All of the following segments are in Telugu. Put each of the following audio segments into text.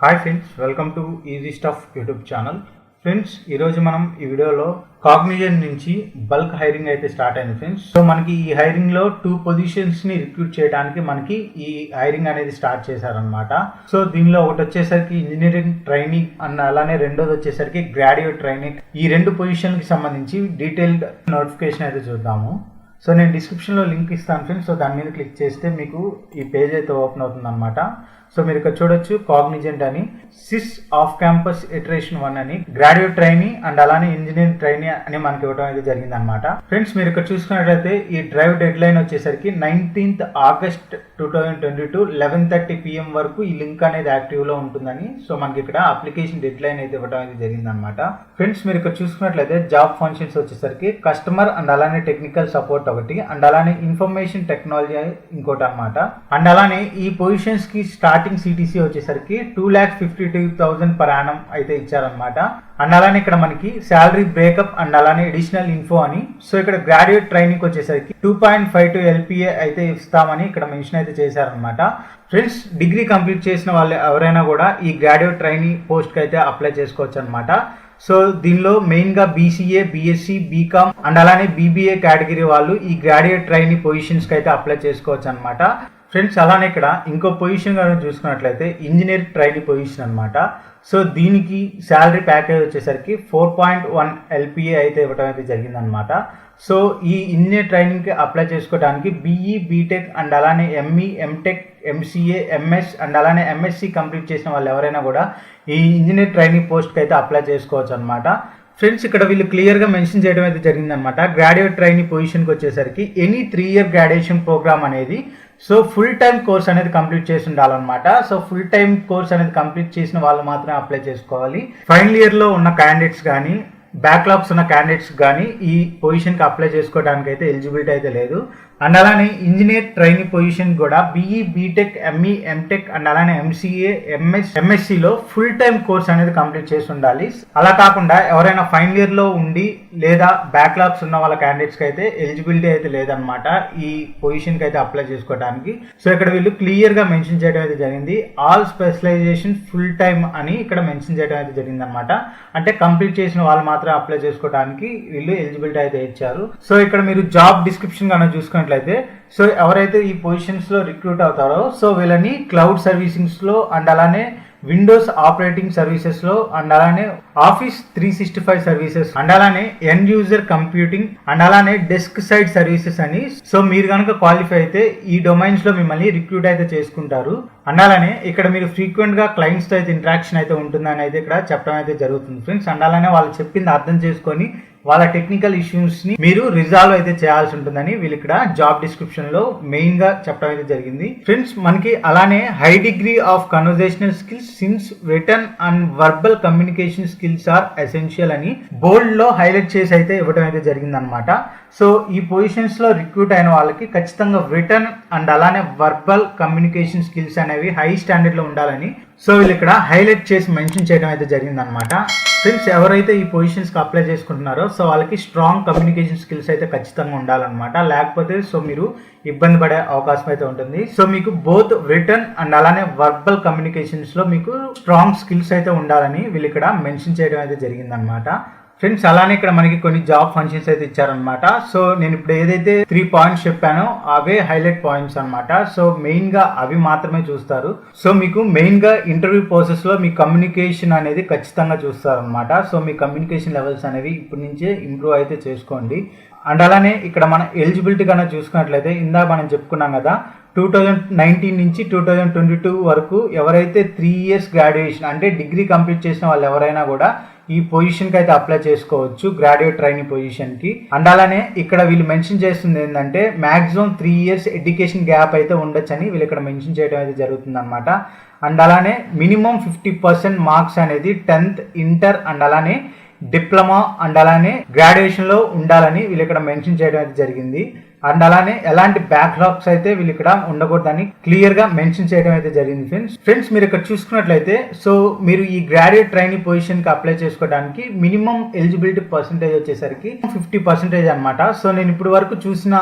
Hi friends, welcome to easy stuff YouTube channel. Friends, ఈరోజు మనం ఈ వీడియోలో కాగ్నిజెంట్ నుంచి బల్క్ హైరింగ్ అయితే స్టార్ట్ అయింది ఫ్రెండ్స్. సో మనకి ఈ హైరింగ్లో 2 పొజిషన్స్ని రిక్రూట్ చేయడానికి మనకి ఈ హైరింగ్ అనేది స్టార్ట్ చేశారనమాట. సో దీనిలో ఒకటి వచ్చేసరికి ఇంజనీరింగ్ ట్రైనింగ్ అండ్ అలానే రెండోది వచ్చేసరికి గ్రాడ్యుయేట్ ట్రైనింగ్. ఈ 2 పొజిషన్కి సంబంధించి డీటెయిల్డ్ నోటిఫికేషన్ అయితే చూద్దాము. సో నేను డిస్క్రిప్షన్లో లింక్ ఇస్తాను ఫ్రెండ్స్. సో దాని మీద క్లిక్ చేస్తే మీకు ఈ పేజ్ అయితే ఓపెన్ అవుతుంది అనమాట. సో మీరు ఇక్కడ చూడొచ్చు కాగ్నిజెంట్ అని, సిస్ ఆఫ్ క్యాంపస్ ఇటరేషన్ 1 అని, గ్రాడ్యుయేట్ ట్రైనీ అండ్ అలానే ఇంజనీరింగ్ ట్రైనీ అని మనకి ఇవ్వడం అయితే జరిగింది అనమాట. ఫ్రెండ్స్, మీరు ఇక్కడ చూసుకున్నట్లయితే ఈ డ్రైవ్ డెడ్ లైన్ వచ్చేసరికి 19th August 2022 11:30 PM వరకు ఈ లింక్ అనేది యాక్టివ్ లో ఉంటుందని సో మనకి ఇక్కడ అప్లికేషన్ డెడ్ లైన్ అయితే ఇవ్వడం అయితే జరిగింది అనమాట. ఫ్రెండ్స్, మీరు ఇక్కడ చూసుకున్నట్లయితే జాబ్ ఫంక్షన్స్ వచ్చేసరికి కస్టమర్ అండ్ అలానే టెక్నికల్ సపోర్ట్ ఒకటి, అండ్ అలానే ఇన్ఫర్మేషన్ టెక్నాలజీ ఇంకోటి అనమాట. అండ్ అలానే ఈ పొజిషన్స్ కి స్టార్టింగ్ సిటీసీ వచ్చేసరికి 2,52,000 per annum అయితే ఇచ్చారనమాట. అండ్ అలానే ఇక్కడ మనకి శాలరీ బ్రేకప్ అండ్ అలానే అడిషనల్ ఇన్ఫో అని. సో ఇక్కడ గ్రాడ్యుయేట్ ట్రైనింగ్ వచ్చేసరికి 2.52 LPA అయితే ఇస్తామని ఇక్కడ మెన్షన్ అయితే చేశారనమాట. ఫ్రెండ్స్, డిగ్రీ కంప్లీట్ చేసిన వాళ్ళు ఎవరైనా కూడా ఈ గ్రాడ్యుయేట్ ట్రైనింగ్ పోస్ట్ కి అయితే అప్లై చేసుకోవచ్చు అనమాట. సో దీనిలో మెయిన్ గా BCA, BSc, BCom అండ్ అలానే BBA కేటగిరీ వాళ్ళు ఈ గ్రాడ్యుయేట్ ట్రైనింగ్ పొజిషన్స్ కి అయితే అప్లై చేసుకోవచ్చు అనమాట. ఫ్రెండ్స్, అలానే ఇక్కడ ఇంకో పొజిషన్ కానీ చూసుకున్నట్లయితే ఇంజనీర్ ట్రైనింగ్ పొజిషన్ అనమాట. సో దీనికి శాలరీ ప్యాకేజ్ వచ్చేసరికి 4.1 LPA అయితే ఇవ్వడం అయితే జరిగిందనమాట. సో ఈ ఇంజనీర్ ట్రైనింగ్కి అప్లై చేసుకోవడానికి BE, BTech అండ్ అలానే ME, MTech, MCA, MS and అలానే MSc కంప్లీట్ చేసిన వాళ్ళు ఎవరైనా కూడా ఈ ఇంజనీర్ ట్రైనింగ్ పోస్ట్కి అయితే అప్లై చేసుకోవచ్చు అనమాట. ఫ్రెండ్స్, ఇక్కడ వీళ్ళు క్లియర్గా మెన్షన్ చేయడం అయితే జరిగిందనమాట. గ్రాడ్యుయేట్ ట్రైనింగ్ పొజిషన్కి వచ్చేసరికి ఎనీ 3-year గ్రాడ్యుయేషన్ ప్రోగ్రామ్ అనేది సో ఫుల్ టైం కోర్స్ అనేది కంప్లీట్ చేసి ఉండాలన్నమాట. సో ఫుల్ టైం కోర్స్ అనేది కంప్లీట్ చేసిన వాళ్ళు మాత్రమే అప్లై చేసుకోవాలి. ఫైనల్ ఇయర్లో ఉన్న క్యాండిడేట్స్ కానీ బ్యాక్లాగ్స్ ఉన్న క్యాండిడేట్స్ కానీ ఈ పొజిషన్కి అప్లై చేసుకోవడానికి అయితే ఎలిజిబిలిటీ అయితే లేదు. అండ్ అలానే ఇంజనీర్ ట్రైనింగ్ పొజిషన్ కూడా BE, BTech, ME, MTech and అలానే MCA, MScలో ఫుల్ టైం కోర్స్ అనేది కంప్లీట్ చేసి ఉండాలి. అలా కాకుండా ఎవరైనా ఫైనల్ ఇయర్లో ఉండి లేదా బ్యాక్లాగ్స్ ఉన్న వాళ్ళ క్యాండిడేట్స్కి అయితే ఎలిజిబిలిటీ అయితే లేదనమాట ఈ పొజిషన్కి అయితే అప్లై చేసుకోవడానికి. సో ఇక్కడ వీళ్ళు క్లియర్గా మెన్షన్ చేయడం అయితే జరిగింది. ఆల్ స్పెషలైజేషన్ ఫుల్ టైమ్ అని ఇక్కడ మెన్షన్ చేయడం అయితే జరిగింది అనమాట. అంటే కంప్లీట్ చేసిన వాళ్ళు మాత్రం అప్లై చేసుకోవడానికి వీళ్ళు ఎలిజిబిలిటీ అయితే ఇచ్చారు. సో ఇక్కడ మీరు జాబ్ డిస్క్రిప్షన్ కనుక చూసుకున్నట్లయితే సో ఎవరైతే ఈ పొజిషన్స్ లో రిక్రూట్ అవుతారో సో వీళ్ళని క్లౌడ్ సర్వీసింగ్స్ లో అండ్ అలానే విండోస్ ఆపరేటింగ్ సర్వీసెస్ లో అండ్ అలానే ఆఫీస్ 365 సర్వీసెస్ అండ్ అలానే ఎండ్ యూజర్ కంప్యూటింగ్ అండ్ అలానే డెస్క్ సైడ్ సర్వీసెస్ అని సో మీరు కనుక క్వాలిఫై అయితే ఈ డొమైన్స్ లో మిమ్మల్ని రిక్రూట్ అయితే చేసుకుంటారు. అండ్ అలానే ఇక్కడ మీరు ఫ్రీక్వెంట్ గా క్లయింట్స్ తో అయితే ఇంటరాక్షన్ అయితే ఉంటుందని అయితే ఇక్కడ చెప్పడం అయితే జరుగుతుంది ఫ్రెండ్స్. అండ్ అలానే వాళ్ళు చెప్పింది అర్థం చేసుకొని వాళ్ళ టెక్నికల్ ఇష్యూస్ ని మీరు రిజాల్వ్ అయితే చేయాల్సి ఉంటుందని వీళ్ళు ఇక్కడ జాబ్ డిస్క్రిప్షన్ లో మెయిన్ గా చెప్పడం అయితే జరిగింది. ఫ్రెండ్స్, మనకి అలానే high degree of conversational skills since return and verbal communication skills are essential అని బోల్డ్ లో హైలైట్ చేసి అయితే ఇవ్వడం అయితే జరిగింది అనమాట. సో ఈ పొజిషన్స్ లో రిక్రూట్ అయిన వాళ్ళకి ఖచ్చితంగా రిటర్న్ అండ్ అలానే వర్బల్ కమ్యూనికేషన్ స్కిల్స్ అనేవి హై స్టాండర్డ్ లో ఉండాలని సో వీళ్ళు ఇక్కడ హైలైట్ చేసి మెన్షన్ చేయడం అయితే జరిగింది అనమాట. ఫ్రెండ్స్, ఎవరైతే ఈ పొజిషన్స్కి అప్లై చేసుకుంటున్నారో సో వాళ్ళకి స్ట్రాంగ్ కమ్యూనికేషన్ స్కిల్స్ అయితే ఖచ్చితంగా ఉండాలన్నమాట. లేకపోతే సో మీరు ఇబ్బంది పడే అవకాశం అయితే ఉంటుంది. సో మీకు బోత్ రిటర్న్ అండ్ అలానే వర్బల్ కమ్యూనికేషన్స్ లో మీకు స్ట్రాంగ్ స్కిల్స్ అయితే ఉండాలని వీళ్ళు ఇక్కడ మెన్షన్ చేయడం అయితే జరిగిందనమాట. ఫ్రెండ్స్, అలానే ఇక్కడ మనకి కొన్ని జాబ్ ఫంక్షన్స్ అయితే ఇచ్చారనమాట. సో నేను ఇప్పుడు ఏదైతే 3 పాయింట్స్ చెప్పానో అవే హైలైట్ పాయింట్స్ అనమాట. సో మెయిన్ గా అవి మాత్రమే చూస్తారు. సో మీకు మెయిన్ గా ఇంటర్వ్యూ ప్రాసెస్ లో మీ కమ్యూనికేషన్ అనేది ఖచ్చితంగా చూస్తారనమాట. సో మీ కమ్యూనికేషన్ లెవెల్స్ అనేవి ఇప్పటి నుంచే ఇంప్రూవ్ అయితే చేసుకోండి. అండ్ అలానే ఇక్కడ మన ఎలిజిబిలిటీ కన్నా చూసుకున్నట్లయితే ఇందాక మనం చెప్పుకున్నాం కదా 2019 నుంచి 2022 వరకు ఎవరైతే 3 years గ్రాడ్యుయేషన్ అంటే డిగ్రీ కంప్లీట్ చేసిన వాళ్ళు ఎవరైనా కూడా ఈ పొజిషన్కి అయితే అప్లై చేసుకోవచ్చు, గ్రాడ్యుయేట్ ట్రైనింగ్ పొజిషన్కి. అండ్ అలానే ఇక్కడ వీళ్ళు మెన్షన్ చేస్తుంది ఏంటంటే మ్యాక్సిమం 3 years ఎడ్యుకేషన్ గ్యాప్ అయితే ఉండొచ్చు అని వీళ్ళు ఇక్కడ మెన్షన్ చేయడం అయితే జరుగుతుంది అనమాట. అండ్ అలానే మినిమం 50% మార్క్స్ అనేది 10th, ఇంటర్ అండ్ అలానే డిప్లొమా అండ్ అలానే గ్రాడ్యుయేషన్ లో ఉండాలని వీళ్ళు ఇక్కడ మెన్షన్ చేయడం అయితే జరిగింది. అండ్ అలానే ఎలాంటి బ్యాక్లాగ్స్ అయితే వీళ్ళు ఇక్కడ ఉండకూడదని క్లియర్ గా మెన్షన్ చేయడం అయితే జరిగింది ఫ్రెండ్స్. మీరు ఇక్కడ చూసుకున్నట్లయితే సో మీరు ఈ గ్రాడ్యుయేట్ ట్రైనింగ్ పొజిషన్ కి అప్లై చేసుకోవడానికి మినిమం ఎలిజిబిలిటీ పర్సెంటేజ్ వచ్చేసరికి 50% అనమాట. సో నేను ఇప్పుడు వరకు చూసిన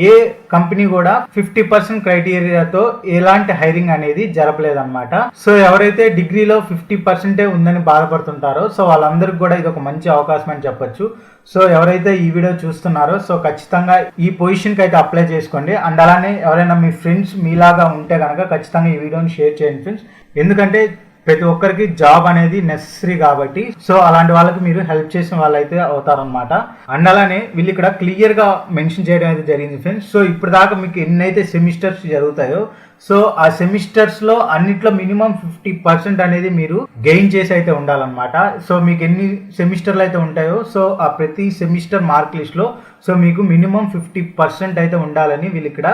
ఏ కంపెనీ కూడా 50% క్రైటీరియాతో ఎలాంటి హైరింగ్ అనేది జరపలేదన్నమాట. సో ఎవరైతే డిగ్రీలో 50% ఉందని బాధపడుతుంటారో సో వాళ్ళందరికీ కూడా ఇది ఒక మంచి అవకాశం అని చెప్పొచ్చు. సో ఎవరైతే ఈ వీడియో చూస్తున్నారో సో ఖచ్చితంగా ఈ పొజిషన్కి అయితే అప్లై చేసుకోండి. అండ్ అలానే ఎవరైనా మీ ఫ్రెండ్స్ మీలాగా ఉంటే కనుక ఖచ్చితంగా ఈ వీడియోని షేర్ చేయండి ఫ్రెండ్స్. ఎందుకంటే ప్రతి ఒక్కరికి జాబ్ అనేది నెసరీ కాబట్టి సో అలాంటి వాళ్ళకి మీరు హెల్ప్ చేసిన వాళ్ళైతే అవుతారనమాట. అండ్ అలానే వీళ్ళు ఇక్కడ క్లియర్ గా మెన్షన్ చేయడం అయితే జరిగింది ఫ్రెండ్స్. సో ఇప్పుడు దాకా మీకు ఎన్నైతే సెమిస్టర్స్ జరుగుతాయో సో ఆ సెమిస్టర్స్ లో అన్నిట్లో మినిమం 50% అనేది మీరు గెయిన్ చేసి అయితే ఉండాలన్నమాట. సో మీకు ఎన్ని సెమిస్టర్లు అయితే ఉంటాయో సో ఆ ప్రతి సెమిస్టర్ మార్క్ లిస్ట్ లో సో మీకు మినిమం 50% అయితే ఉండాలని వీళ్ళు ఇక్కడ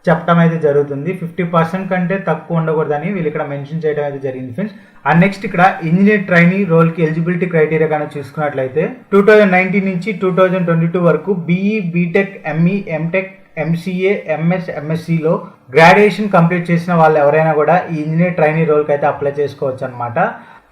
చెప్పడం అయితే జరుగుతుంది. 50% కంటే తక్కువ ఉండకూడదని వీళ్ళు ఇక్కడ మెన్షన్ చేయడం అయితే జరిగింది ఫ్రెండ్స్. అండ్ నెక్స్ట్ ఇక్కడ ఇంజనీర్ ట్రైనీ రోల్ కి ఎలిజిబిలిటీ క్రైటీరియా కానీ చూసుకున్నట్లయితే 2019 నుంచి 2022 వరకు BE, BTech, ME, MTech, MCA, MS, ఎంఎస్సిలో గ్రాడ్యుయేషన్ కంప్లీట్ చేసిన వాళ్ళు ఎవరైనా కూడా ఈ ఇంజనీర్ ట్రైనీ రోల్కి అయితే అప్లై చేసుకోవచ్చు అనమాట.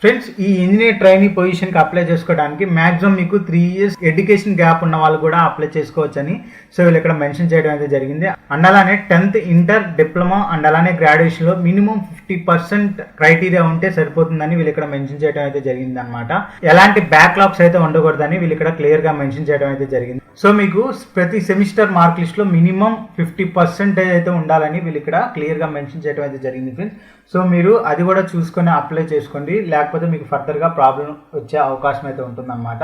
ఫ్రెండ్స్ ఈ ఇంజనీర్ ట్రైనీ పొజిషన్కి అప్లై చేసుకోవడానికి మాక్సిమం మీకు 3 years ఎడ్యుకేషన్ గ్యాప్ ఉన్న వాళ్ళు కూడా అప్లై చేసుకోవచ్చు అని సో వీళ్ళు ఇక్కడ మెన్షన్ చేయడం అయితే జరిగింది. అండ్ అలానే 10th ఇంటర్, డిప్లొమా అండ్ అలానే గ్రాడ్యుయేషన్లో మినిమం 50% క్రైటీరియా ఉంటే సరిపోతుందని వీళ్ళు ఇక్కడ మెన్షన్ చేయడం అయితే జరిగింది అనమాట. ఎలాంటి బ్యాక్లాగ్స్ అయితే ఉండకూడదని వీళ్ళు ఇక్కడ క్లియర్గా మెన్షన్ చేయడం అయితే జరిగింది. సో మీకు ప్రతి సెమిస్టర్ మార్క్ లిస్ట్లో మినిమం 50% అయితే ఉండాలని వీళ్ళు ఇక్కడ క్లియర్గా మెన్షన్ చేయడం అయితే జరిగింది ఫ్రెండ్స్. సో మీరు అది కూడా చూసుకొని అప్లై చేసుకోండి, లేకపోతే మీకు ఫర్దర్గా ప్రాబ్లం వచ్చే అవకాశం అయితే ఉంటుందన్నమాట.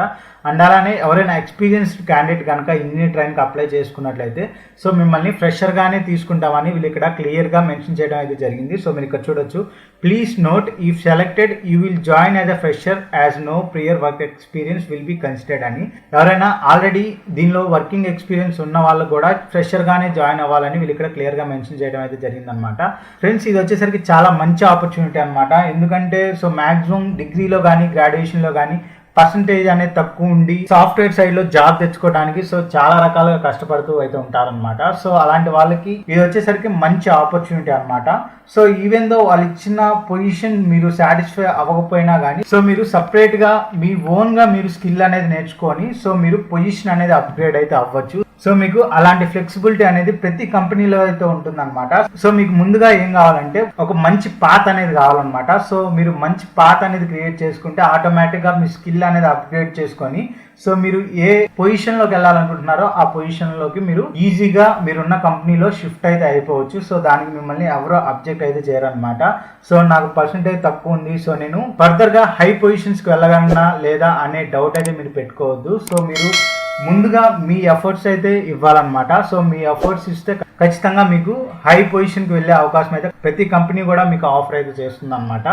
అండ్ అలానే ఎవరైనా ఎక్స్పీరియన్స్డ్ క్యాండిడేట్ కనుక ఇంజనీర్ ట్రైన్కి అప్లై చేసుకున్నట్లయితే సో మిమ్మల్ని ఫ్రెషర్గానే తీసుకుంటామని వీళ్ళు ఇక్కడ క్లియర్గా మెన్షన్ చేయడం అయితే జరిగింది. సో మీరు ఇక్కడ చూడొచ్చు, please note if selected you will join as a fresher as no prior work experience will be considered అని. ఎవరైనా ఆల్రెడీ దీనిలో వర్కింగ్ ఎక్స్పీరియన్స్ ఉన్న వాళ్ళు కూడా ఫ్రెషర్గానే జాయిన్ అవ్వాలని వీళ్ళు ఇక్కడ క్లియర్గా మెన్షన్ చేయడం అయితే జరిగిందనమాట. ఫ్రెండ్స్ ఇది వచ్చేసరికి చాలా మంచి ఆపర్చునిటీ అనమాట. ఎందుకంటే సో మ్యాక్సిమం డిగ్రీలో కానీ గ్రాడ్యుయేషన్లో కానీ పర్సంటేజ్ అనేది తక్కువ ఉండి సాఫ్ట్వేర్ సైడ్ లో జాబ్ తెచ్చుకోవడానికి సో చాలా రకాలుగా కష్టపడుతూ అయితే ఉంటారనమాట. సో అలాంటి వాళ్ళకి ఇది వచ్చేసరికి మంచి ఆపర్చునిటీ అనమాట. సో ఈవెన్ దో వాళ్ళు ఇచ్చిన పొజిషన్ మీరు సాటిస్ఫై అవ్వకపోయినా కానీ సో మీరు సపరేట్ గా మీ ఓన్ గా మీరు స్కిల్ అనేది నేర్చుకొని సో మీరు పొజిషన్ అనేది అప్గ్రేడ్ అయితే అవ్వచ్చు. సో మీకు అలాంటి ఫ్లెక్సిబిలిటీ అనేది ప్రతి కంపెనీలో అయితే ఉంటుందన్నమాట. సో మీకు ముందుగా ఏం కావాలంటే ఒక మంచి పాత్ అనేది కావాలన్నమాట. సో మీరు మంచి పాత్ అనేది క్రియేట్ చేసుకుంటే ఆటోమేటిక్గా మీ స్కిల్ అనేది అప్గ్రేడ్ చేసుకొని సో మీరు ఏ పొజిషన్లోకి వెళ్ళాలనుకుంటున్నారో ఆ పొజిషన్లోకి మీరు ఈజీగా మీరున్న కంపెనీలో షిఫ్ట్ అయితే అయిపోవచ్చు. సో దానికి మిమ్మల్ని ఎవరో అబ్జెక్ట్ అయితే చేయరనమాట. సో నాకు పర్సంటేజ్ తక్కువ ఉంది సో నేను ఫర్దర్గా హై పొజిషన్స్కి వెళ్ళగలనా లేదా అనే డౌట్ అయితే మీరు పెట్టుకోవద్దు. సో మీరు ముందుగా మీ ఎఫర్ట్స్ అయితే ఇవ్వాలన్నమాట. సో మీ ఎఫర్ట్స్ ఇస్తే ఖచ్చితంగా మీకు హై పొజిషన్కి వెళ్ళే అవకాశం అయితే ప్రతి కంపెనీ కూడా మీకు ఆఫర్ అయితే చేస్తుంది అనమాట.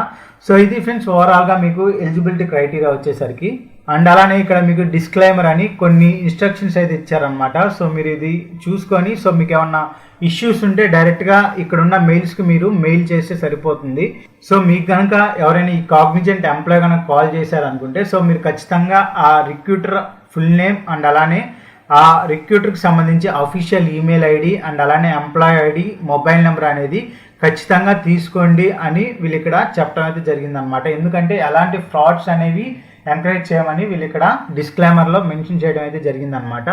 సో ఇది ఫ్రెండ్స్ ఓవరాల్గా మీకు ఎలిజిబిలిటీ క్రైటీరియా వచ్చేసరికి. అండ్ అలానే ఇక్కడ మీకు డిస్క్లైమర్ అని కొన్ని ఇన్స్ట్రక్షన్స్ అయితే ఇచ్చారనమాట. సో మీరు ఇది చూసుకొని సో మీకు ఏమన్నా ఇష్యూస్ ఉంటే డైరెక్ట్గా ఇక్కడ ఉన్న మెయిల్స్కి మీరు మెయిల్ చేస్తే సరిపోతుంది. సో మీకు కనుక ఎవరైనా ఈ కాగ్నిజెంట్ ఎంప్లాయ్ కనుక కాల్ చేశారనుకుంటే సో మీరు ఖచ్చితంగా ఆ రిక్రూటర్ ఫుల్ నేమ్ అండ్ అలానే ఆ రిక్రూటర్కి సంబంధించి అఫీషియల్ ఈమెయిల్ ఐడి అండ్ అలానే ఎంప్లాయ్ ఐడి, మొబైల్ నెంబర్ అనేది ఖచ్చితంగా తీసుకోండి అని వీళ్ళు ఇక్కడ చెప్పడం అయితే జరిగిందనమాట. ఎందుకంటే ఎలాంటి ఫ్రాడ్స్ అనేవి ఎంకరేజ్ చేయమని వీళ్ళు ఇక్కడ డిస్క్లైమర్లో మెన్షన్ చేయడం అయితే జరిగిందనమాట.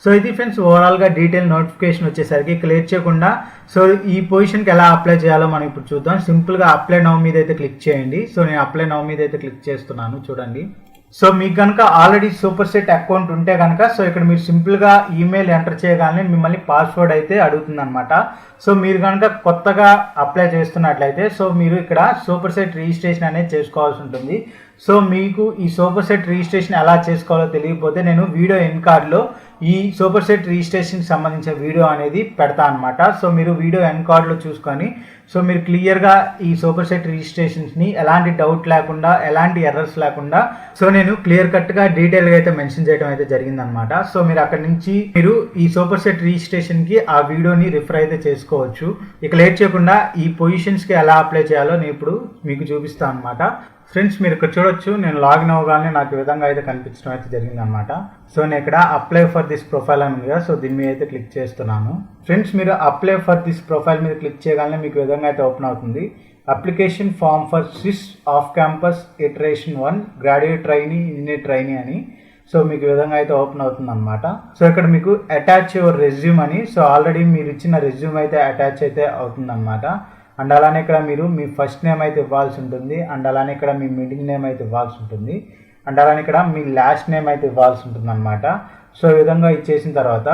సో ఇది ఫ్రెండ్స్ ఓవరాల్గా డీటెయిల్ నోటిఫికేషన్ వచ్చేసరికి క్లియర్ చేయకుండా సో ఈ పొజిషన్కి ఎలా అప్లై చేయాలో మనం ఇప్పుడు చూద్దాం. సింపుల్గా అప్లై నౌ మీద అయితే క్లిక్ చేయండి. సో నేను అప్లై నౌ మీద అయితే క్లిక్ చేస్తున్నాను, చూడండి. సో మీకు కనుక ఆల్రెడీ సూపర్ సెట్ అకౌంట్ ఉంటే కనుక సో ఇక్కడ మీరు సింపుల్గా ఈమెయిల్ ఎంటర్ చేయగానే మిమ్మల్ని పాస్వర్డ్ అయితే అడుగుతుంది అనమాట. సో మీరు కనుక కొత్తగా అప్లై చేస్తున్నట్లయితే సో మీరు ఇక్కడ సూపర్ సెట్ రిజిస్ట్రేషన్ అనేది చేసుకోవాల్సి ఉంటుంది. సో మీకు ఈ సూపర్ సెట్ రిజిస్ట్రేషన్ ఎలా చేసుకోవాలో తెలియకపోతే నేను వీడియో ఎండ్ కార్డ్లో ఈ సూపర్ సెట్ రిజిస్ట్రేషన్కి సంబంధించిన వీడియో అనేది పెడతా అనమాట. సో మీరు వీడియో ఎండ్ కార్డ్లో చూసుకొని సో మీరు క్లియర్గా ఈ సూపర్ సెట్ రిజిస్ట్రేషన్స్ని ఎలాంటి డౌట్ లేకుండా ఎలాంటి ఎర్రర్స్ లేకుండా సో నేను క్లియర్ కట్గా డీటెయిల్గా అయితే మెన్షన్ చేయడం అయితే జరిగిందనమాట. సో మీరు అక్కడి నుంచి మీరు ఈ సూపర్ సెట్ రిజిస్ట్రేషన్కి ఆ వీడియోని రిఫర్ అయితే చేసుకోవచ్చు. ఇక లేట్ చేయకుండా ఈ పొజిషన్స్కి ఎలా అప్లై చేయాలో నేను ఇప్పుడు మీకు చూపిస్తాను అనమాట. ఫ్రెండ్స్ మీరు ఇక్కడ చూడొచ్చు, నేను లాగిన్ అవ్వగానే నాకు ఈ విధంగా అయితే కనిపించడం అయితే జరిగిందనమాట. సో నేను ఇక్కడ అప్లై ఫర్ దిస్ ప్రొఫైల్ అని ఉంది కదా, సో దీని మీద అయితే క్లిక్ చేస్తున్నాను. ఫ్రెండ్స్ మీరు అప్లై ఫర్ దిస్ ప్రొఫైల్ మీద క్లిక్ చేయగానే మీకు ఈ విధంగా అయితే ఓపెన్ అవుతుంది. Application form for Swiss off campus iteration 1 graduate trainee engineer trainee అని. సో మీకు ఈ విధంగా అయితే ఓపెన్ అవుతుంది అనమాట. సో ఇక్కడ మీకు అటాచ్ యువర్ రెజ్యూమ్ అని, సో ఆల్రెడీ మీరు ఇచ్చిన రెజ్యూమ్ అయితే అటాచ్ అయితే అవుతుంది అనమాట. అండ్ అలానే ఇక్కడ మీరు మీ ఫస్ట్ నేమ్ అయితే ఇవ్వాల్సి ఉంటుంది. అండ్ అలానే ఇక్కడ మీ మిడిల్ నేమ్ అయితే ఇవ్వాల్సి ఉంటుంది. అండ్ అలానే ఇక్కడ మీ లాస్ట్ నేమ్ అయితే ఇవ్వాల్సి ఉంటుంది అనమాట. సో ఈ విధంగా ఇచ్చేసిన తర్వాత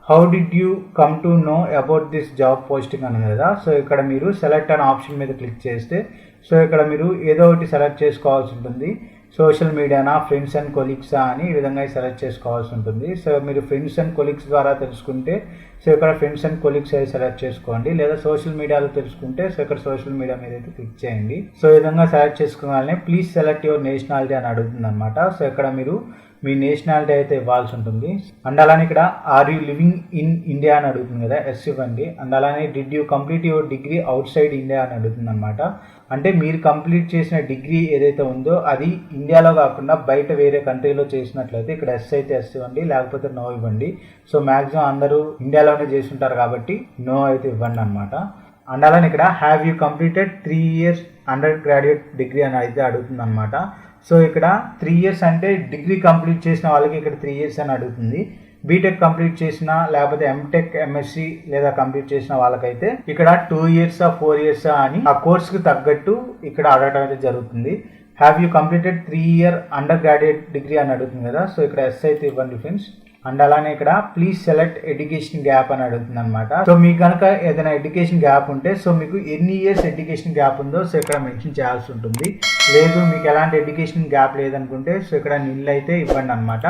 how did you come to know about this job posting అని కదా. సో ఇక్కడ మీరు సెలెక్ట్ అనే ఆప్షన్ మీద క్లిక్ చేస్తే సో ఇక్కడ మీరు ఏదో ఒకటి సెలెక్ట్ చేసుకోవాల్సి ఉంటుంది. సోషల్ మీడియానా, ఫ్రెండ్స్ అండ్ కొలీగ్సా అని ఈ విధంగా సెలెక్ట్ చేసుకోవాల్సి ఉంటుంది. సో మీరు ఫ్రెండ్స్ అండ్ కొలీగ్స్ ద్వారా తెలుసుకుంటే సో ఇక్కడ ఫ్రెండ్స్ అండ్ కొలీగ్స్ అయితే సెలెక్ట్ చేసుకోండి. లేదా సోషల్ మీడియాలో తెలుసుకుంటే సో ఇక్కడ సోషల్ మీడియా మీద అయితే క్లిక్ చేయండి. సో ఈ విధంగా సెలెక్ట్ చేసుకోగానే ప్లీజ్ సెలెక్ట్ యువర్ నేషనాలిటీ అని అడుగుతుంది అనమాట. సో ఇక్కడ మీరు మీ నేషనాలిటీ అయితే ఇవ్వాల్సి ఉంటుంది. అండ్ అలానే ఇక్కడ are you living in India అని అడుగుతుంది కదా, ఎస్ ఇవ్వండి. అండ్ అలానే did you complete your degree outside India అని అడుగుతుంది అనమాట. అంటే మీరు కంప్లీట్ చేసిన డిగ్రీ ఏదైతే ఉందో అది ఇండియాలో కాకుండా బయట వేరే కంట్రీలో చేసినట్లయితే ఇక్కడ ఎస్ అయితే ఎస్ ఇవ్వండి, లేకపోతే నో ఇవ్వండి. సో మ్యాక్సిమం అందరూ ఇండియాలోనే చేస్తుంటారు కాబట్టి నో అయితే ఇవ్వండి అనమాట. అండ్ అలానే ఇక్కడ have you completed 3 years under graduate degree అని అయితే అడుగుతుంది అనమాట. సో ఇక్కడ 3 years అంటే డిగ్రీ కంప్లీట్ చేసిన వాళ్ళకి ఇక్కడ 3 years అని అడుగుతుంది. బీటెక్ కంప్లీట్ చేసిన లేకపోతే ఎంటెక్, ఎంఎస్సి లేదా కంప్లీట్ చేసిన వాళ్ళకైతే ఇక్కడ 2 years 4 years అని ఆ కోర్సుకి తగ్గట్టు ఇక్కడ అడగడం అయితే జరుగుతుంది. Have you completed 3 year under graduate degree అని అడుగుతుంది కదా. సో ఇక్కడ ఎస్ అయితే ఇవ్వండి ఫ్రెండ్స్. అండ్ అలానే ఇక్కడ ప్లీజ్ సెలెక్ట్ ఎడ్యుకేషన్ గ్యాప్ అని అడుగుతుంది అనమాట. సో మీకు కనుక ఏదైనా ఎడ్యుకేషన్ గ్యాప్ ఉంటే సో మీకు ఎన్ని ఇయర్స్ ఎడ్యుకేషన్ గ్యాప్ ఉందో సో ఇక్కడ మెన్షన్ చేయాల్సి ఉంటుంది. లేదు మీకు ఎలాంటి ఎడ్యుకేషన్ గ్యాప్ లేదనుకుంటే సో ఇక్కడ నిల్ అయితే ఇవ్వండి అనమాట.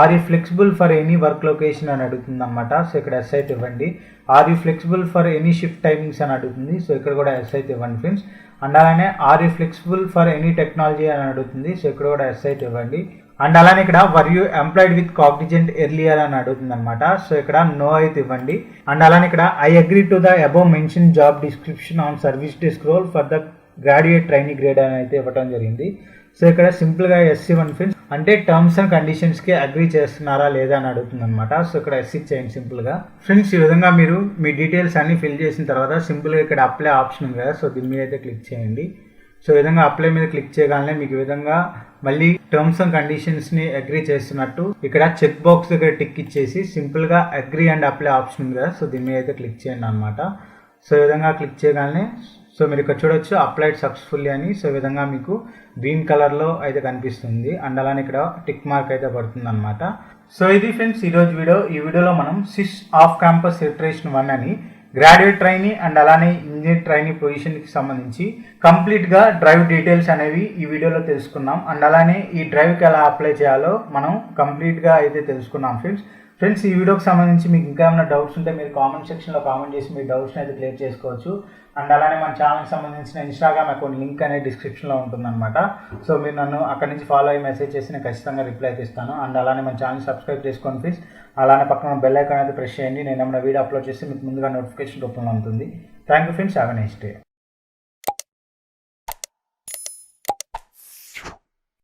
Are you flexible for any work location అని అడుగుతుంది అనమాట. సో ఇక్కడ ఎస్ అయితే ఇవ్వండి. Are you flexible for any shift timings అని అడుగుతుంది. సో ఇక్కడ కూడా ఎస్ అయితే ఇవ్వండి ఫ్రెండ్స్. అండ్ అలానే are you flexible for any technology అని అడుగుతుంది. సో ఇక్కడ కూడా ఎస్ అయితే ఇవ్వండి. అండ్ అలానే ఇక్కడ were you employed with Cognizant earlier అని అడుగుతుంది అనమాట. సో ఇక్కడ నో అయితే ఇవ్వండి. అండ్ అలానే ఇక్కడ I agree to the above mention job description on service desk role for the graduate training grade అని అయితే ఇవ్వడం జరిగింది. సో ఇక్కడ సింపుల్గా ఎస్ ఇవ్వండి ఫ్రెండ్స్. అంటే టర్మ్స్ అండ్ కండిషన్స్కి అగ్రీ చేస్తున్నారా లేదా అని అడుగుతుంది అనమాట. సో ఇక్కడ ఎస్ ఇచ్చేయండి సింపుల్గా. ఫ్రెండ్స్ ఈ విధంగా మీరు మీ డీటెయిల్స్ అన్ని ఫిల్ చేసిన తర్వాత సింపుల్గా ఇక్కడ అప్లై ఆప్షన్ ఉంది కదా, సో దీని మీద అయితే క్లిక్ చేయండి. సో ఈ విధంగా అప్లై మీద క్లిక్ చేయగానే మీకు ఈ విధంగా మళ్ళీ టర్మ్స్ అండ్ కండిషన్స్ని అగ్రీ చేస్తున్నట్టు ఇక్కడ చెక్ బాక్స్ దగ్గర టిక్ ఇచ్చేసి సింపుల్గా అగ్రీ అండ్ అప్లై ఆప్షన్ ఉంది కదా, సో దీని మీద అయితే క్లిక్ చేయండి అనమాట. సో ఈ విధంగా క్లిక్ చేయగానే సో మీరు ఇక్కడ చూడొచ్చు అప్లైడ్ సక్సెస్ఫుల్లీ అని. సో ఈ విధంగా మీకు గ్రీన్ కలర్లో అయితే కనిపిస్తుంది. అండ్ అలానే ఇక్కడ టిక్ మార్క్ అయితే పడుతుంది అనమాట. సో ఇది ఫ్రెండ్స్ ఈరోజు వీడియో. ఈ వీడియోలో మనం సిస్ ఆఫ్ క్యాంపస్ సెలక్షన్ 1 అని గ్రాడ్యుయేట్ ట్రైనీ అండ్ అలానే ఇంజనీర్ ట్రైనీ పొజిషన్కి సంబంధించి కంప్లీట్గా డ్రైవ్ డీటెయిల్స్ అనేవి ఈ వీడియోలో తెలుసుకున్నాం. అండ్ అలానే ఈ డ్రైవ్కి ఎలా అప్లై చేయాలో మనం కంప్లీట్గా అయితే తెలుసుకున్నాం ఫ్రెండ్స్ ఈ వీడియోకి సంబంధించి మీకు ఇంకా ఏమైనా డౌట్స్ ఉంటే మీరు కామెంట్ సెక్షన్లో కామెంట్ చేసి మీ డౌట్స్ని అయితే క్లియర్ చేసుకోవచ్చు. అండ్ అలానే మన ఛానల్కి సంబంధించిన ఇన్స్టాగ్రామ్ అకౌంట్ లింక్ అనేది డిస్క్రిప్షన్లో ఉంటుందన్నమాట. సో మీరు నన్ను అక్కడి నుంచి ఫాలో అయ్యి మెసేజ్ చేసి నేను ఖచ్చితంగా రిప్లై అయితే ఇస్తాను. అండ్ అలానే మన ఛానల్ సబ్స్క్రైబ్ చేసుకోండి ప్లీజ్. అలానే పక్కన బెల్ ఐకాన్ అయితే ప్రెస్ చేయండి. నేను ఏమైనా వీడియో అప్లోడ్ చేస్తే మీకు ముందుగా నోటిఫికేషన్ రూపంలో ఉంటుంది. Thank you friends, have a nice day.